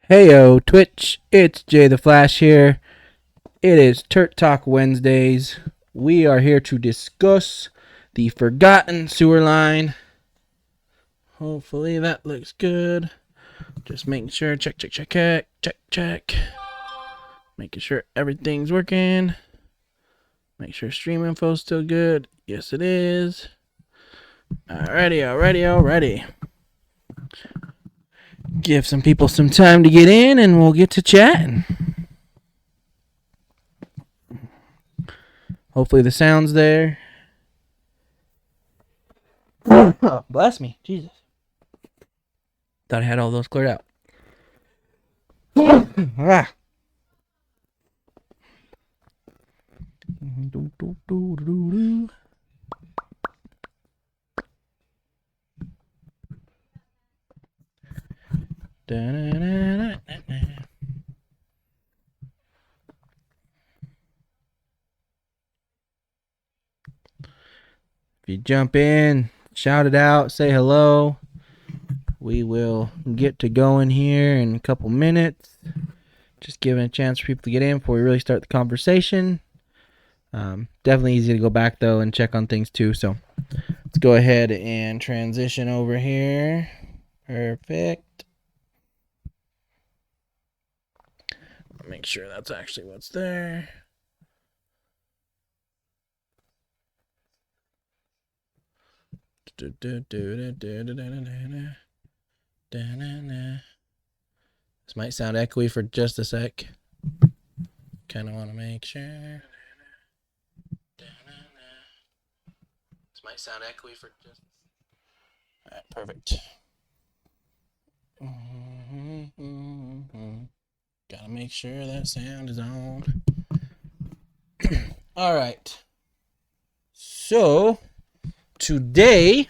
Heyo, Twitch, it's Jay the Flash here. It is Turt Talk Wednesdays. We are here to discuss the forgotten sewer line. Hopefully that looks good. Just making sure, check. Making sure everything's working. Make sure stream info's still good. Yes, it is. Alrighty. Give some people some time to get in and we'll get to chatting. Hopefully the sound's there. Oh, bless me. Jesus. Thought I had all those cleared out. Ah. If you jump in, shout it out, say hello. We will get to going here in a couple minutes. Just giving a chance for people to get in before we really start the conversation. Definitely easy to go back though and check on things too. So let's go ahead and transition over here. Perfect. Make sure that's actually what's there. This might sound echoey for just a sec. Kind of want to make sure. This might sound echoey for just. All right, perfect. Gotta make sure that sound is on. All right. So today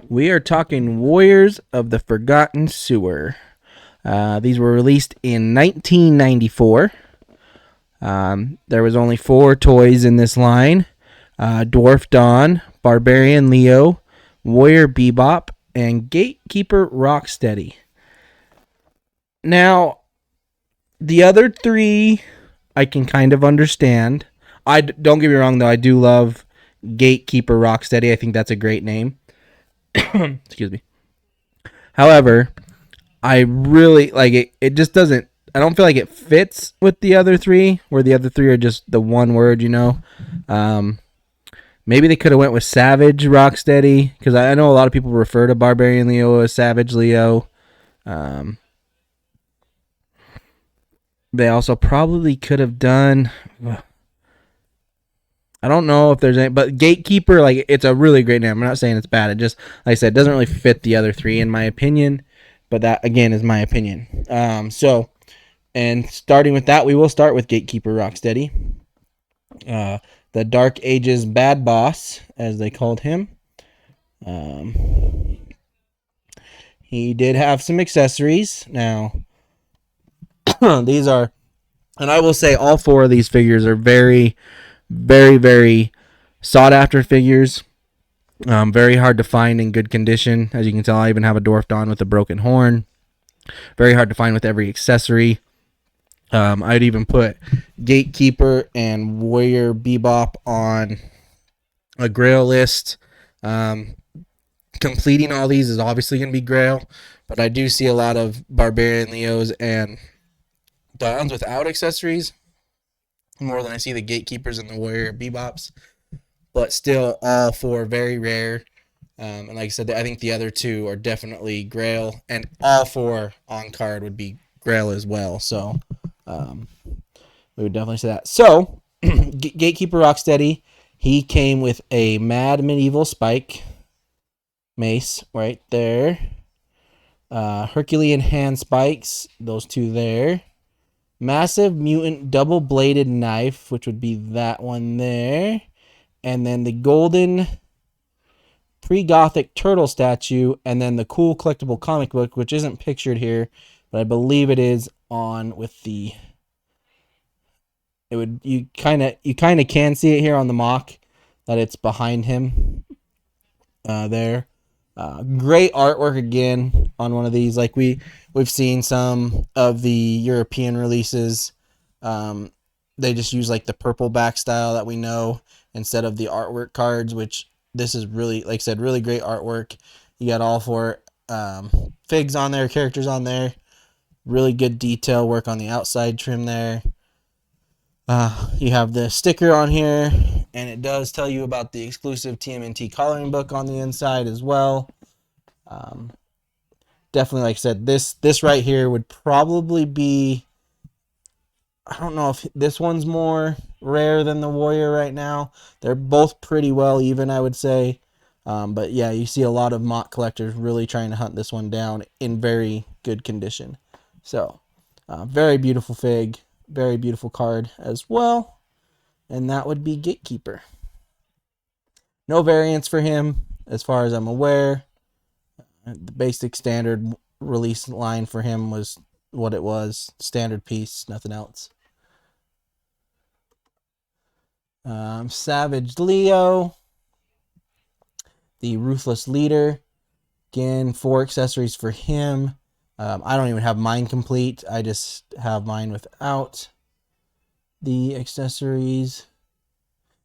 we are talking Warriors of the Forgotten Sewer. These were released in 1994. There was only 4 toys in this line. Dwarf Don, Barbarian Leo, Warrior Bebop, and Gatekeeper Rocksteady. Now, the other 3 I can kind of understand. Don't get me wrong though, I do love Gatekeeper Rocksteady. I think that's a great name. Excuse me. However, I really like it. It just doesn't. I don't feel like it fits with the other 3, where the other 3 are just the one word, you know. Maybe they could have went with Savage Rocksteady, because I know a lot of people refer to Barbarian Leo as Savage Leo. They also probably could have done. I don't know if there's any, but Gatekeeper, like, it's a really great name. I'm not saying it's bad. It just, like I said, doesn't really fit the other 3 in my opinion. But that, again, is my opinion. And starting with that, we will start with Gatekeeper Rocksteady. The Dark Ages Bad Boss, as they called him. He did have some accessories. Now, these are, and I will say all 4 of these figures are very, very, very sought after figures. Very hard to find in good condition. As you can tell, I even have a Dwarf Don with a broken horn. Very hard to find with every accessory. I'd even put Gatekeeper and Warrior Bebop on a Grail list. Completing all these is obviously going to be Grail, but I do see a lot of Barbarian Leos and Dons without accessories, more than I see the Gatekeepers and the Warrior Bebops. But still, all 4 very rare. And like I said, I think the other 2 are definitely Grail, and all 4 on card would be Grail as well. So we would definitely say that. So Gatekeeper Rocksteady, he came with a Mad Medieval Spike mace right there. Herculean hand spikes, those 2 there. Massive Mutant double-bladed knife, which would be that one there. And then the golden pre-Gothic turtle statue, and then the cool collectible comic book, which isn't pictured here, but I believe it is on with the. It would you kind of can see it here on the mock that it's behind him. There, great artwork again. on one of these. Like we've seen some of the European releases. They just use like the purple back style that we know instead of the artwork cards, which this is really, like I said, really great artwork. You got all four figs on there, characters on there. Really good detail work on the outside trim there. You have the sticker on here, and it does tell you about the exclusive TMNT coloring book on the inside as well. Definitely, like I said, this right here would probably be, I don't know if this one's more rare than the Warrior right now. They're both pretty well even, I would say. But yeah, you see a lot of mock collectors really trying to hunt this one down in very good condition. So, very beautiful fig, very beautiful card as well. And that would be Gatekeeper. No variants for him, as far as I'm aware. The basic standard release line for him was what it was. Standard piece, nothing else. Savage Leo, the Ruthless Leader. Again, 4 accessories for him. I don't even have mine complete. I just have mine without the accessories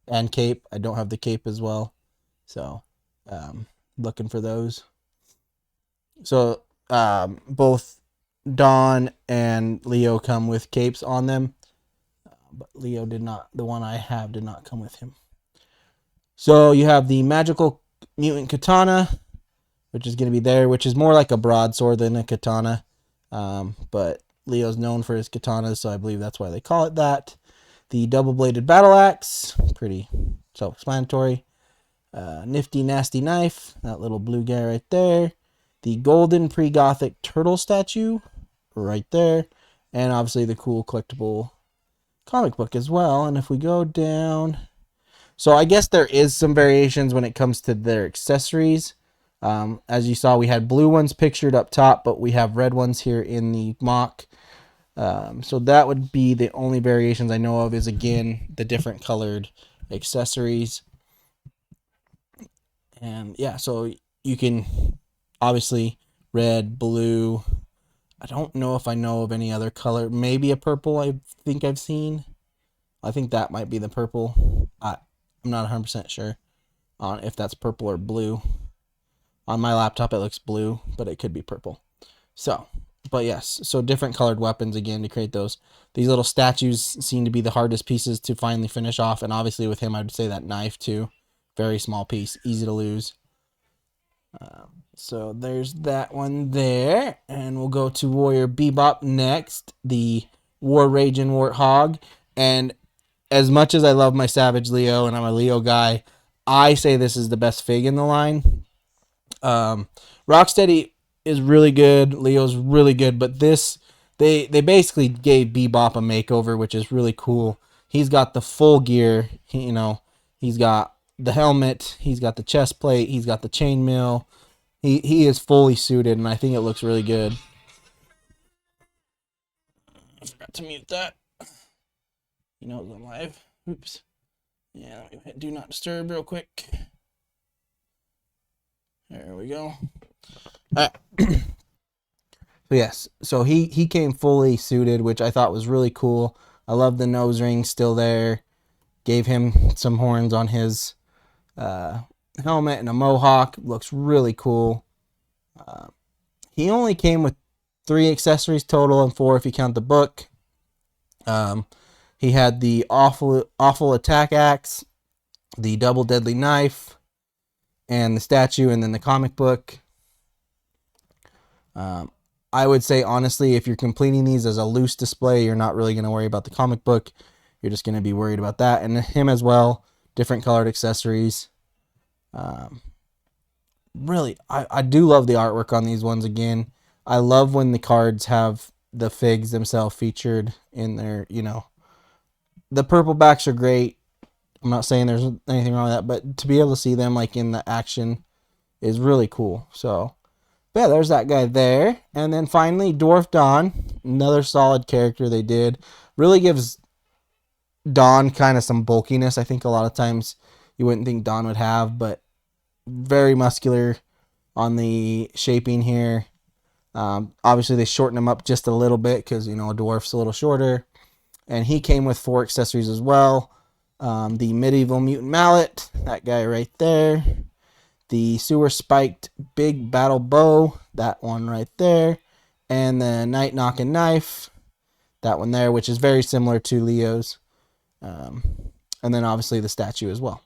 and cape. I don't have the cape as well. So, looking for those. So, both Dawn and Leo come with capes on them. But Leo did not, the one I have did not come with him. So, you have the Magical Mutant Katana, which is going to be there, which is more like a broadsword than a katana. But Leo's known for his katanas, so I believe that's why they call it that. The double-bladed battle axe, pretty self-explanatory. Nifty nasty knife, that little blue guy right there. The golden pre-gothic turtle statue, right there. And obviously the cool collectible comic book as well. And if we go down, so I guess there is some variations when it comes to their accessories. As you saw, we had blue ones pictured up top, but we have red ones here in the mock. So that would be the only variations I know of, is again the different colored accessories. And yeah, so you can obviously red, blue. I don't know if I know of any other color. Maybe a purple I think I've seen. I think that might be the purple. I'm not 100% sure on if that's purple or blue. On my laptop, it looks blue, but it could be purple. So, but yes, so different colored weapons again to create those. These little statues seem to be the hardest pieces to finally finish off. And obviously with him, I'd say that knife too. Very small piece, easy to lose. So there's that one there. And we'll go to Warrior Bebop next. The War Raging Warthog. And as much as I love my Savage Leo, and I'm a Leo guy, I say this is the best fig in the line. Rocksteady is really good. Leo's really good, but this, they basically gave Bebop a makeover, which is really cool. He's got the full gear, he's got the helmet, he's got the chest plate, he's got the chainmail. He is fully suited, and I think it looks really good. I forgot to mute that. It's on live. Oops. Yeah, let me hit do not disturb real quick. There we go. So yes, so he came fully suited, which I thought was really cool. I love the nose ring still there. Gave him some horns on his helmet and a mohawk. Looks really cool. He only came with 3 accessories total, and 4 if you count the book. He had the awful attack axe, the double deadly knife, and the statue, and then the comic book. I would say, honestly, if you're completing these as a loose display, you're not really going to worry about the comic book. You're just going to be worried about that. And him as well, different colored accessories. Really, I do love the artwork on these ones again. I love when the cards have the figs themselves featured in their, the purple backs are great. I'm not saying there's anything wrong with that, but to be able to see them like in the action is really cool. So, yeah, there's that guy there. And then finally, Dwarf Dawn, another solid character they did. Really gives Dawn kind of some bulkiness. I think a lot of times you wouldn't think Dawn would have, but very muscular on the shaping here. Obviously, they shortened him up just a little bit because, a dwarf's a little shorter. And he came with 4 accessories as well. The medieval mutant mallet, that guy right there. The sewer spiked big battle bow, that one right there. And the night knocking knife, that one there, which is very similar to Leo's. And then obviously the statue as well.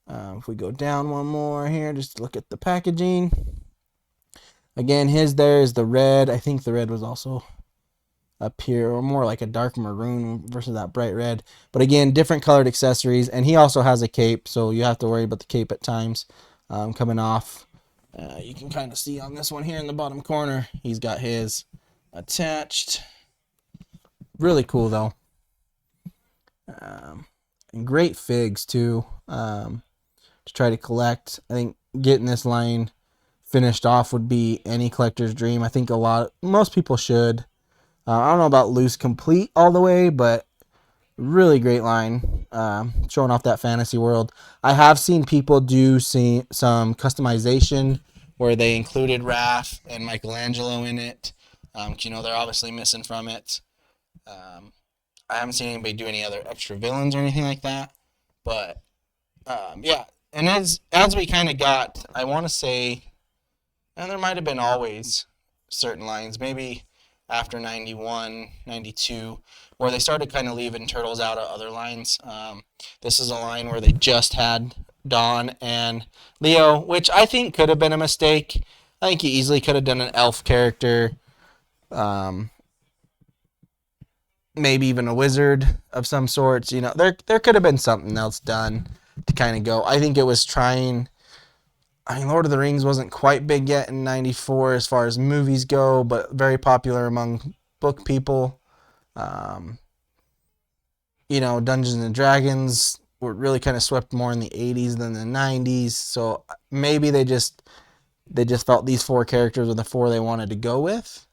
If we go down one more here, just look at the packaging. Again, his there is the red. I think the red was also up here, or more like a dark maroon versus that bright red. But again, different colored accessories. And he also has a cape, so you have to worry about the cape at times coming off. You can kind of see on this one here in the bottom corner, he's got his attached. Really cool, though. And great figs, too, to try to collect. I think getting this line finished off would be any collector's dream. I think most people should. I don't know about loose complete all the way, but really great line, showing off that fantasy world. I have seen people do some customization where they included Raph and Michelangelo in it. They're obviously missing from it. I haven't seen anybody do any other extra villains or anything like that. But, yeah. And as we kind of got, I want to say, and there might have been always certain lines, maybe after 91, 92, where they started kind of leaving Turtles out of other lines. This is a line where they just had Don and Leo, which I think could have been a mistake. I think you easily could have done an elf character, maybe even a wizard of some sorts. There could have been something else done to kind of go. I think it was trying. Lord of the Rings wasn't quite big yet in 94 as far as movies go, but very popular among book people. Dungeons and Dragons were really kind of swept more in the 80s than the 90s. So maybe they just felt these 4 characters were the 4 they wanted to go with.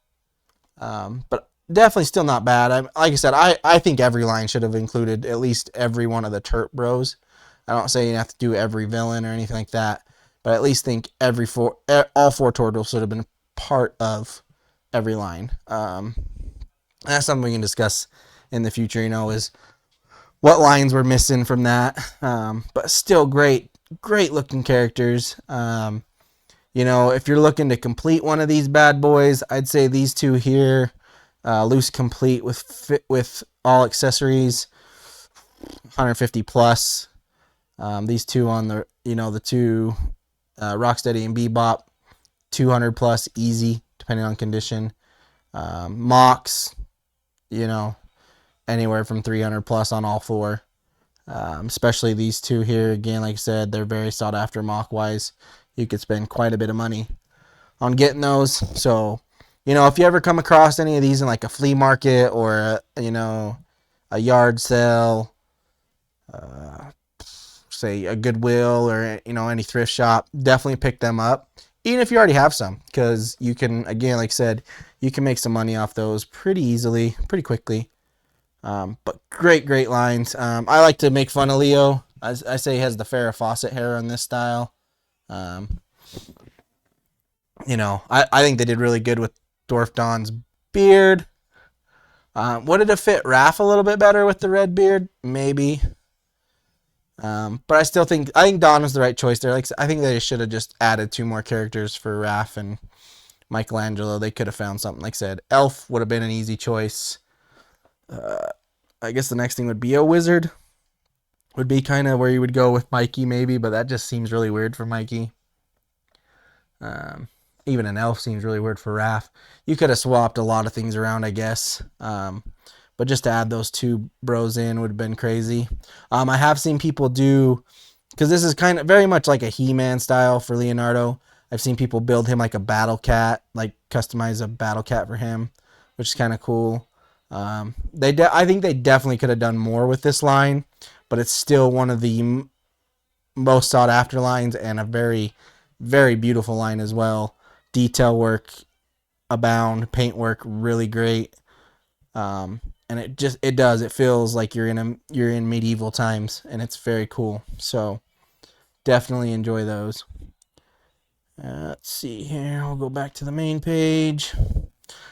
But definitely still not bad. Like I said, I think every line should have included at least every one of the Turt Bros. I don't say you have to do every villain or anything like that. But I at least think all 4 turtles should have been part of every line. That's something we can discuss in the future, is what lines were missing from that. But still great looking characters. If you're looking to complete one of these bad boys, I'd say these 2 here, loose complete with all accessories, 150 plus. These 2 on the, the 2... Rocksteady and Bebop, 200 plus easy, depending on condition. Mox, anywhere from 300 plus on all 4. Especially these 2 here. Again, like I said, they're very sought after mock wise. You could spend quite a bit of money on getting those. So, if you ever come across any of these in like a flea market or a yard sale, say a Goodwill or any thrift shop, definitely pick them up, even if you already have some, because you can, again, like I said, you can make some money off those pretty easily, pretty quickly. But great lines. I like to make fun of Leo. I say he has the Farrah Fawcett hair on this style. I think they did really good with Dwarf Don's beard. Would it have fit Raph a little bit better with the red beard? Maybe. But I think Don was the right choice there. I think they should have just added 2 more characters for Raph and Michelangelo. They could have found something. Like I said, Elf would have been an easy choice. I guess the next thing would be a wizard. Would be kind of where you would go with Mikey maybe, but that just seems really weird for Mikey. Even an elf seems really weird for Raph. You could have swapped a lot of things around, I guess. But just to add those 2 bros in would have been crazy. I have seen people do, because this is kind of very much like a He-Man style for Leonardo. I've seen people build him like a battle cat, like customize a battle cat for him, which is kind of cool. I think they definitely could have done more with this line, but it's still one of the most sought after lines and a very, very beautiful line as well. Detail work abound, paint work really great. And it feels like you're in medieval times, and it's very cool. So definitely enjoy those. Let's see here. We'll go back to the main page.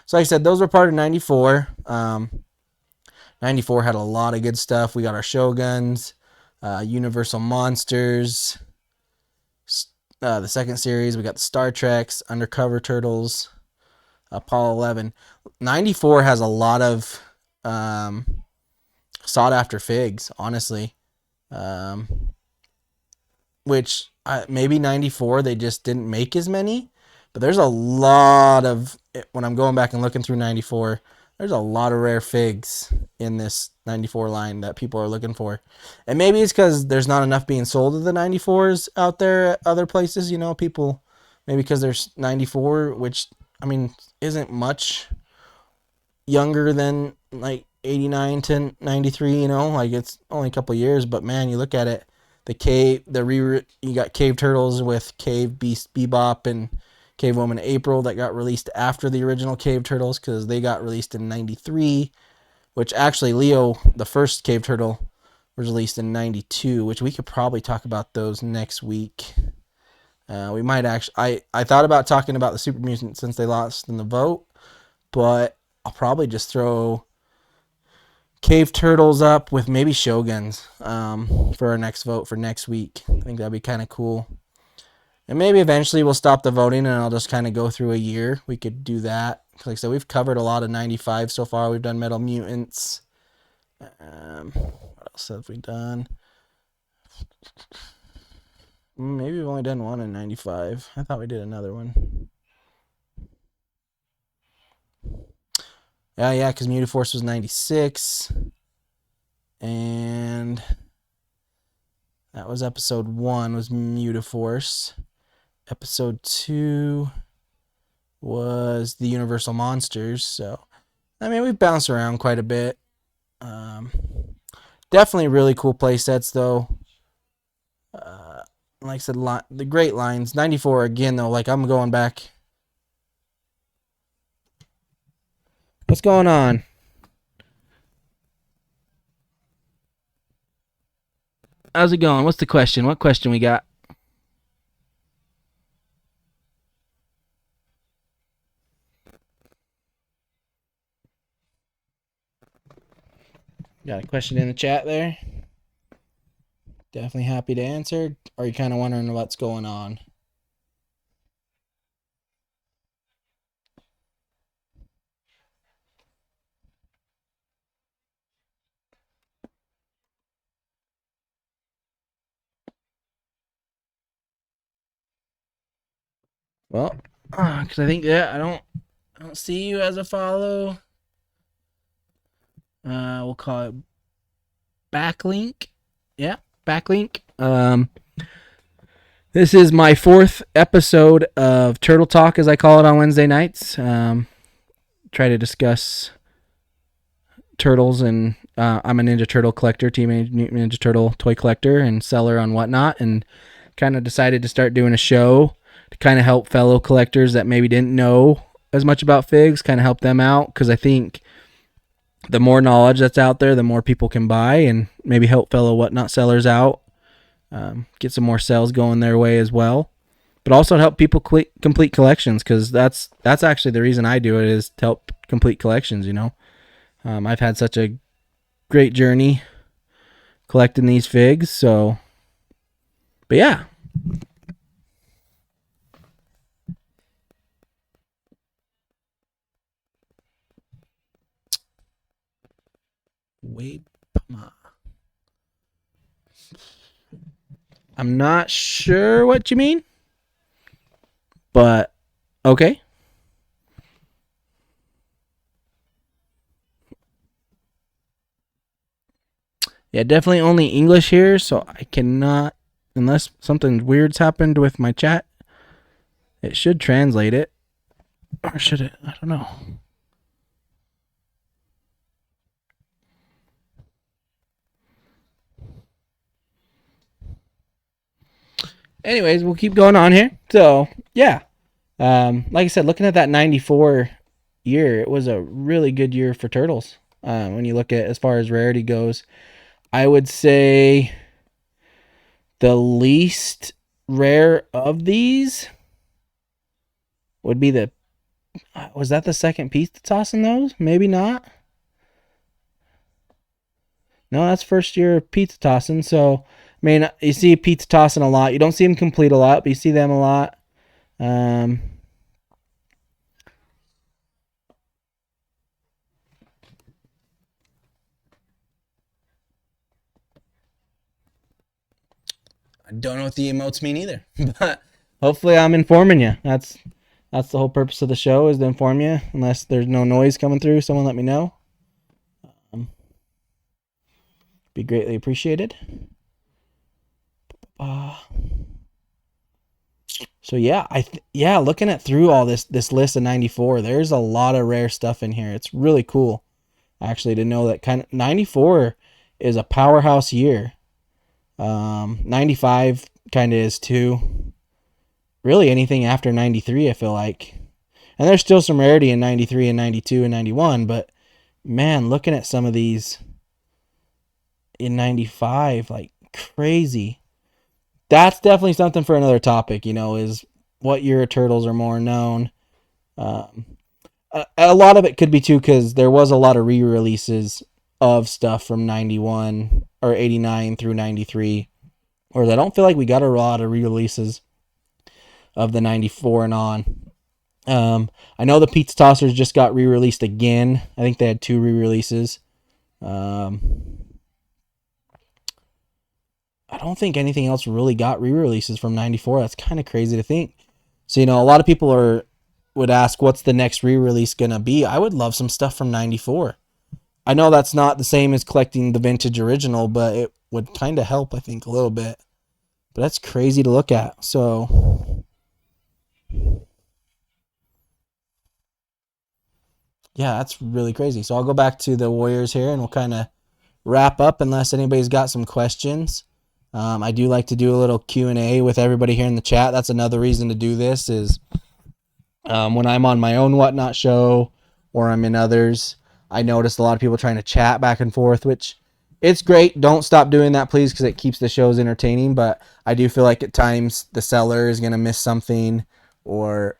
So like I said, those were part of 94. 94 had a lot of good stuff. We got our Shoguns, Universal Monsters, the second series. We got the Star Treks, Undercover Turtles, Apollo 11. 94 has a lot of sought after figs, honestly. Which maybe 94 they just didn't make as many, but there's a lot of, when I'm going back and looking through 94, there's a lot of rare figs in this 94 line that people are looking for. And maybe it's because there's not enough being sold of the 94s out there at other places, you know, people, maybe because there's 94, which, I mean, isn't much younger than like 89 to 93, you know, like it's only a couple years, but man, you look at it, you got Cave Turtles with Cave Beast Bebop and Cave Woman April that got released after the original Cave Turtles because they got released in 93, which actually Leo, the first Cave Turtle, was released in 92, which we could probably talk about those next week. We might actually, I thought about talking about the Super Mutants since they lost in the vote, but I'll probably just throw Cave Turtles up with maybe Shoguns for our next vote for next week. I think that'd be kind of cool. And maybe eventually we'll stop the voting and I'll just kind of go through a year. We could do that. Like I said, we've covered a lot of 95 so far. We've done Metal Mutants. What else have we done? Maybe we've only done one in 95. I thought we did another one. Yeah, because Mutaforce was 96. And that was episode 1 was Mutaforce. Episode 2 was the Universal Monsters. So, I mean, we've bounced around quite a bit. Definitely really cool play sets, though. Like I said, the great lines. 94, again, though, like I'm going back. What's going on? How's it going? What's the question? What question we got? Got a question in the chat there? Definitely happy to answer. Or are you kind of wondering what's going on? Well, because I think I don't see you as a follow. We'll call it backlink. Yeah, backlink. This is my 4th episode of Turtle Talk, as I call it on Wednesday nights. Try to discuss turtles, and I'm a Ninja Turtle collector, Teenage Mutant Ninja Turtle toy collector and seller on whatnot, and kind of decided to start doing a show to kind of help fellow collectors that maybe didn't know as much about figs, kind of help them out, because I think the more knowledge that's out there, the more people can buy and maybe help fellow whatnot sellers out, get some more sales going their way as well, but also to help people complete collections, because that's actually the reason I do it, is to help complete collections, you know. I've had such a great journey collecting these figs, so, but yeah. Wait, I'm not sure what you mean, but okay. Yeah, definitely only English here, so I cannot, unless something weird's happened with my chat. It should translate it. Or should it? I don't know. Anyways, we'll keep going on here. So, yeah. Like I said, looking at that 94 year, it was a really good year for turtles. When you look at as far as rarity goes, I would say the least rare of these would be the, was that the second pizza toss in those? Maybe not. No, that's first year pizza tossing. So, I mean, you see pizza tossing a lot. You don't see them complete a lot, but you see them a lot. Um, I don't know what the emotes mean either, but hopefully I'm informing you. That's the whole purpose of the show, is to inform you. Unless there's no noise coming through, someone let me know. Be greatly appreciated. Uh, so yeah, yeah, looking at through all this list of 94, there's a lot of rare stuff in here. It's really cool actually to know that kind of 94 is a powerhouse year. 95 kind of is too. Really anything after 93, I feel like. And there's still some rarity in 93 and 92 and 91, but man, looking at some of these in 95, like crazy. That's definitely something for another topic, is what year turtles are more known. Um, a lot of it could be too because there was a lot of re-releases of stuff from 91 or 89 through 93, whereas I don't feel like we got a lot of re-releases of the 94 and on. I know the Pizza Tossers just got re-released again. I think they had 2 re-releases. I don't think anything else really got re-releases from 94. That's kind of crazy to think. So, a lot of people would ask, what's the next re-release going to be? I would love some stuff from 94. I know that's not the same as collecting the vintage original, but it would kind of help, I think, a little bit. But that's crazy to look at. So, yeah, that's really crazy. So I'll go back to the Warriors here and we'll kind of wrap up unless anybody's got some questions. I do like to do a little Q&A with everybody here in the chat. That's another reason to do this is when I'm on my own Whatnot show or I'm in others, I notice a lot of people trying to chat back and forth, which it's great. Don't stop doing that, please, because it keeps the shows entertaining. But I do feel like at times the seller is going to miss something or,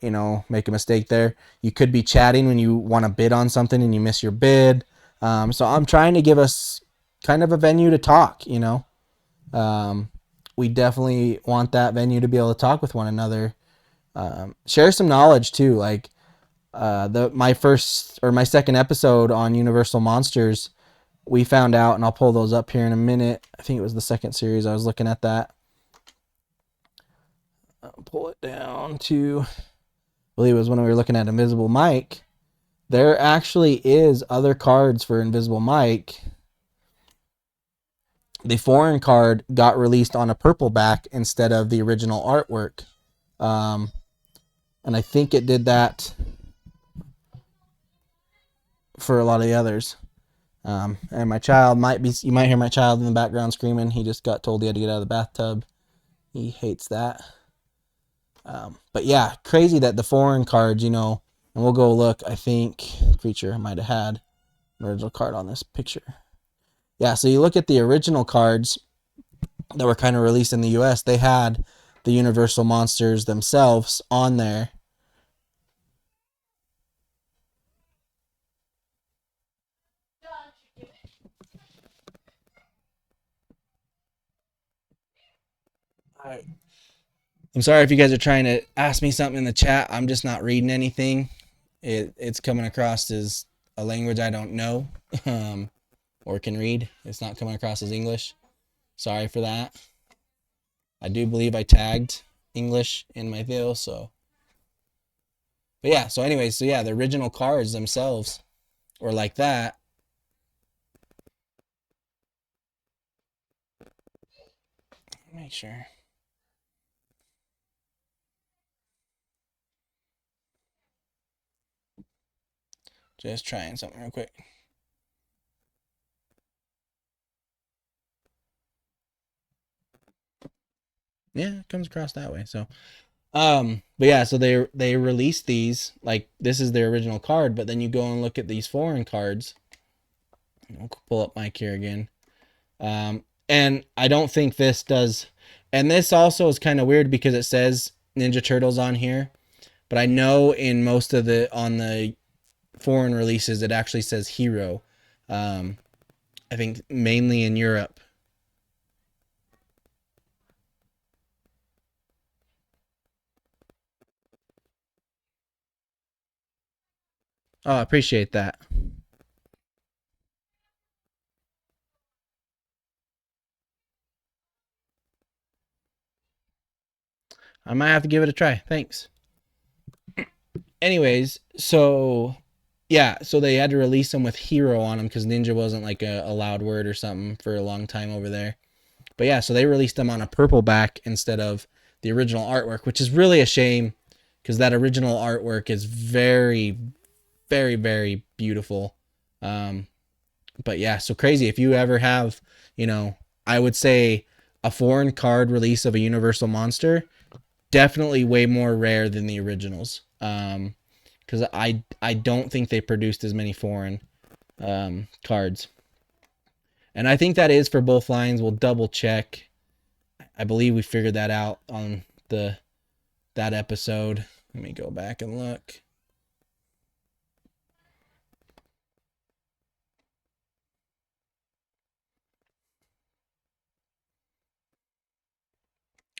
make a mistake there. You could be chatting when you want to bid on something and you miss your bid. So I'm trying to give us kind of a venue to talk, we definitely want that venue to be able to talk with one another. Share some knowledge too. Like my second episode on Universal Monsters, we found out, and I'll pull those up here in a minute. I think it was the second series. I was looking at that. I'll pull it down to, I believe it was when we were looking at Invisible Mike. There actually is other cards for Invisible Mike. The foreign card got released on a purple back instead of the original artwork. And I think it did that for a lot of the others. And my child you might hear my child in the background screaming. He just got told he had to get out of the bathtub. He hates that. But yeah, crazy that the foreign cards, and we'll go look. I think Creature might have had an original card on this picture. Yeah, so you look at the original cards that were kind of released in the US, they had the Universal Monsters themselves on there. I'm sorry if you guys are trying to ask me something in the chat. I'm just not reading anything. It's coming across as a language I don't know or can read. It's not coming across as English. Sorry for that. I do believe I tagged English in my video, so. But yeah, so anyways, the original cards themselves were like that. Make sure. Just trying something real quick. Yeah, it comes across that way. So, but yeah, so they released these, like this is their original card, but then you go and look at these foreign cards. I'll pull up Mike here again. And I don't think this does, and this also is kind of weird because it says Ninja Turtles on here, But I know in most of the on the foreign releases it actually says Hero. Um, I think mainly in Europe. Oh, I appreciate that. I might have to give it a try. Thanks. Anyways, so yeah, so they had to release them with Hero on them because Ninja wasn't like a loud word or something for a long time over there. But yeah, so they released them on a purple back instead of the original artwork, which is really a shame because that original artwork is very, very, very beautiful. Um, but yeah, so crazy. If you ever have, you know, I would say a foreign card release of a Universal Monster, definitely way more rare than the originals. Because I don't think they produced as many foreign cards, and I think that is for both lines. We'll double check. I believe we figured that out on the that episode. Let me go back and look.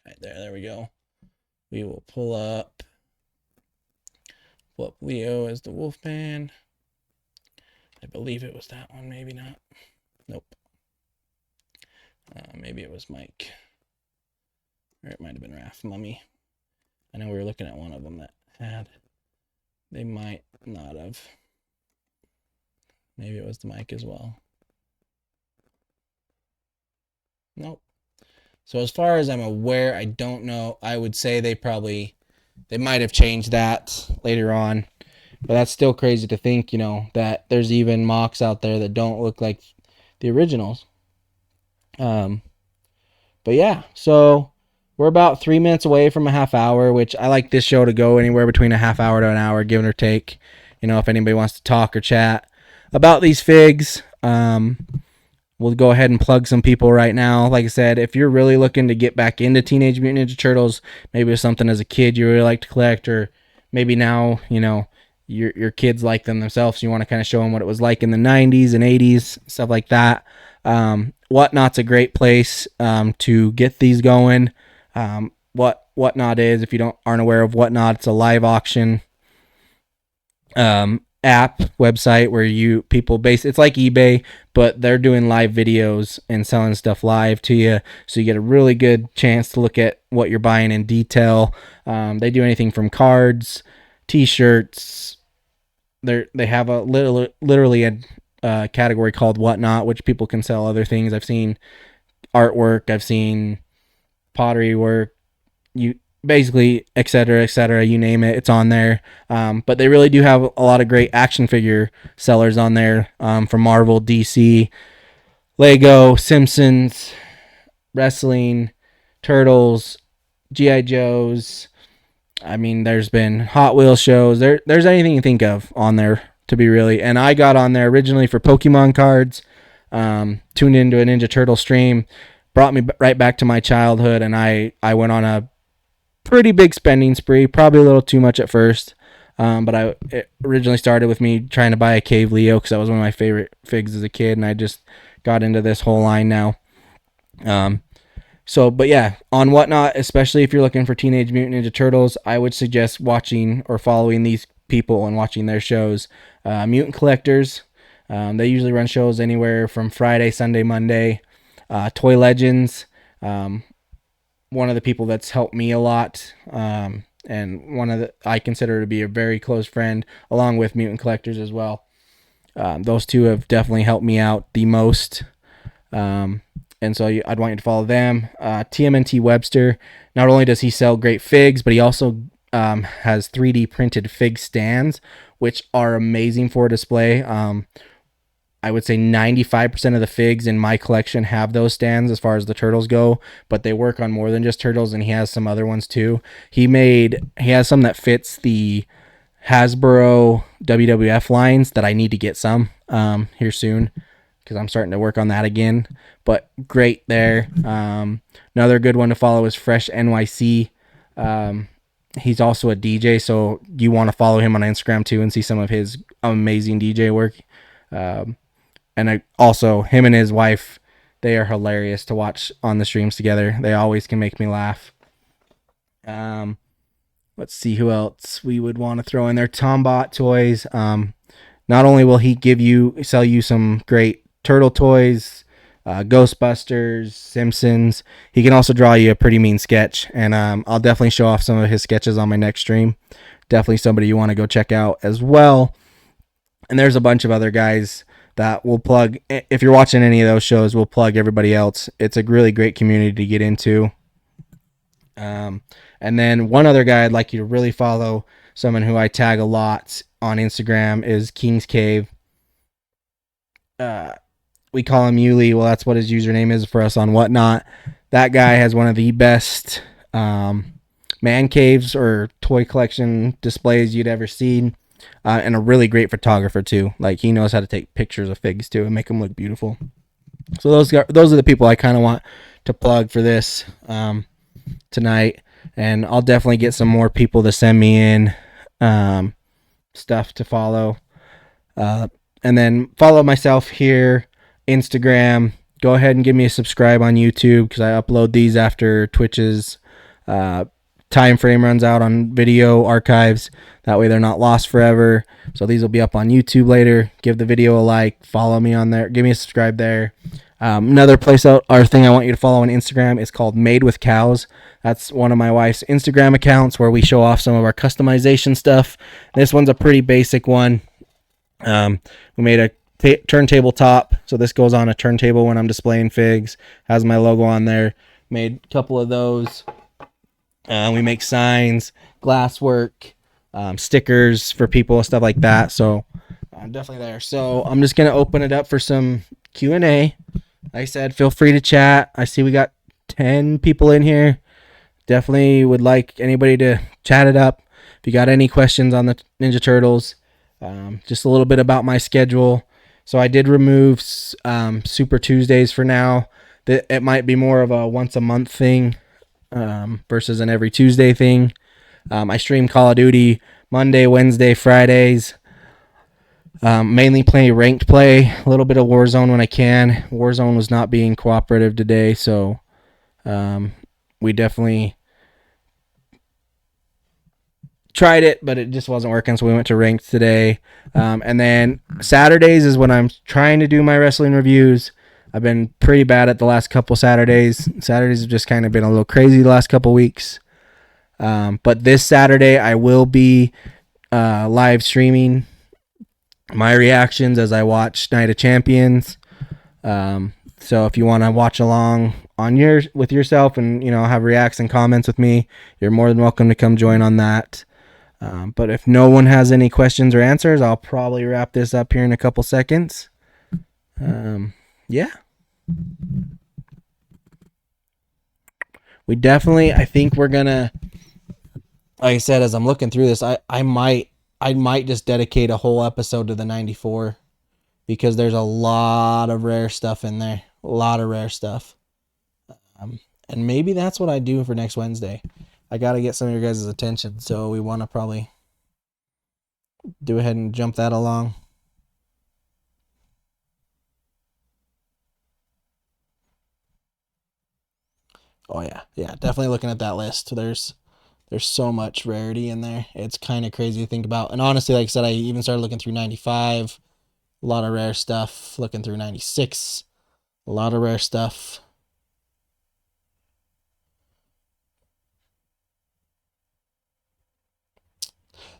Right there we go. We will pull up Leo as the Wolfman. I believe it was that one. Maybe not. Nope. Maybe it was Mike. Or it might have been Raph Mummy. I know we were looking at one of them that had. They might not have. Maybe it was the Mike as well. Nope. So as far as I'm aware, I don't know. I would say they might have changed that later on. But that's still crazy to think, that there's even mocks out there that don't look like the originals. Um, but yeah, so we're about 3 minutes away from a half hour, which I like this show to go anywhere between a half hour to an hour, give or take. If anybody wants to talk or chat about these figs. We'll go ahead and plug some people right now. Like I said, if you're really looking to get back into Teenage Mutant Ninja Turtles, maybe it's something as a kid you really like to collect, or maybe now, your kids like them themselves. So you want to kind of show them what it was like in the 90s and 80s, stuff like that. Whatnot's a great place to get these going. Whatnot is, if you aren't aware of Whatnot, it's a live auction app website where people base it's like eBay, but they're doing live videos and selling stuff live to you, so you get a really good chance to look at what you're buying in detail. They do anything from cards, t-shirts. They have a literally a category called Whatnot, which people can sell other things. I've seen artwork, I've seen pottery work, you basically et cetera, you name it, it's on there. But they really do have a lot of great action figure sellers on there, from Marvel, DC, Lego, Simpsons, wrestling, Turtles, GI Joes. I mean, there's been Hot Wheels shows. There's anything you think of on there, to be really. And I got on there originally for Pokemon cards. Tuned into a Ninja Turtle stream, brought me right back to my childhood, and I went on a pretty big spending spree, probably a little too much at first. But it originally started with me trying to buy a Cave Leo because that was one of my favorite figs as a kid, and I just got into this whole line now. But yeah, on Whatnot, especially if you're looking for Teenage Mutant Ninja Turtles, I would suggest watching or following these people and watching their shows. Mutant Collectors, they usually run shows anywhere from Friday, Sunday, Monday. Toy Legends, one of the people that's helped me a lot, and I consider to be a very close friend, along with Mutant Collectors as well. Those two have definitely helped me out the most. And so I'd want you to follow them. TMNT Webster, not only does he sell great figs, but he also has 3D printed fig stands, which are amazing for display. I would say 95% of the figs in my collection have those stands as far as the turtles go, but they work on more than just turtles, and he has some other ones too. He has some that fits the Hasbro WWF lines that I need to get some here soon, because I'm starting to work on that again. But great there. Another good one to follow is Fresh NYC. He's also a DJ, so you want to follow him on Instagram too and see some of his amazing DJ work. Um, also, him and his wife, they are hilarious to watch on the streams together. They always can make me laugh. Um, let's see who else we would want to throw in there. Tombot Toys. Not only will he sell you some great turtle toys, Ghostbusters, Simpsons, he can also draw you a pretty mean sketch. And I'll definitely show off some of his sketches on my next stream. Definitely somebody you want to go check out as well. And there's a bunch of other guys that will plug. If you're watching any of those shows, we'll plug everybody else. It's a really great community to get into. And then one other guy I'd like you to really follow, someone who I tag a lot on Instagram, is King's Cave. We call him Yuli. Well, that's what his username is for us on Whatnot. That guy has one of the best man caves or toy collection displays you'd ever seen, and a really great photographer too. Like, he knows how to take pictures of figs too and make them look beautiful. So those are the people I kind of want to plug for this tonight, and I'll definitely get some more people to send me in stuff to follow. And then follow myself here, Instagram. Go ahead and give me a subscribe on YouTube, because I upload these after Twitch's time frame runs out on video archives. That way they're not lost forever. So these will be up on YouTube later. Give the video a like. Follow me on there. Give me a subscribe there. Another place out, or thing I want you to follow on Instagram is called Made with Cows. That's one of my wife's Instagram accounts where we show off some of our customization stuff. This one's a pretty basic one. We made a turntable top, so this goes on a turntable when I'm displaying figs. Has my logo on there. Made a couple of those. We make signs, glasswork, stickers for people, stuff like that. So I'm definitely there. So I'm just gonna open it up for some Q&A. Like I said, feel free to chat. I see we got 10 people in here. Definitely would like anybody to chat it up. If you got any questions on the Ninja Turtles, just a little bit about my schedule. So I did remove Super Tuesdays for now. It might be more of a once a month thing versus an every Tuesday thing. I stream Call of Duty Monday, Wednesday, Fridays. Mainly play ranked play, a little bit of Warzone when I can. Warzone was not being cooperative today, so we definitely tried it, but it just wasn't working, so we went to ranked today. And then Saturdays is when I'm trying to do my wrestling reviews. I've been pretty bad at the last couple Saturdays. Saturdays have just kind of been a little crazy the last couple weeks. But this Saturday I will be live streaming my reactions as I watch Night of Champions. So if you want to watch along on with yourself and have reacts and comments with me, you're more than welcome to come join on that. But if no one has any questions or answers, I'll probably wrap this up here in a couple seconds. Yeah. I think we're gonna, like I said, as I'm looking through this, I might just dedicate a whole episode to the 94, because there's a lot of rare stuff in there. A lot of rare stuff. And maybe that's what I do for next Wednesday. I got to get some of your guys' attention, so we want to probably do ahead and jump that along. Oh yeah, definitely looking at that list. There's so much rarity in there. It's kind of crazy to think about. And honestly, like I said, I even started looking through 95. A lot of rare stuff. Looking through 96. A lot of rare stuff.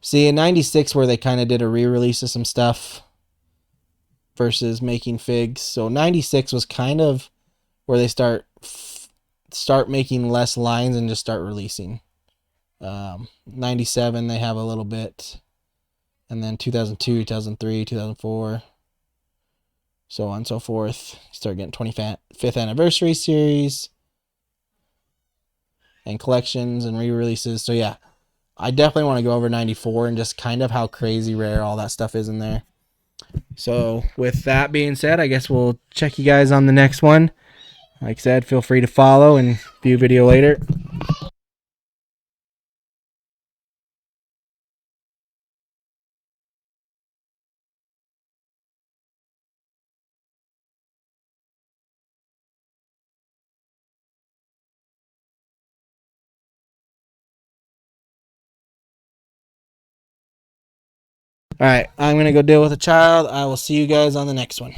See, in 96, where they kind of did a re-release of some stuff versus making figs. So 96 was kind of where they start making less lines and just start releasing. 97, they have a little bit. And then 2002, 2003, 2004, so on and so forth. Start getting 25th anniversary series and collections and re-releases. So yeah, I definitely want to go over 94 and just kind of how crazy rare all that stuff is in there. So with that being said, I guess we'll check you guys on the next one. Like I said, feel free to follow and view video later. All right, I'm gonna go deal with a child. I will see you guys on the next one.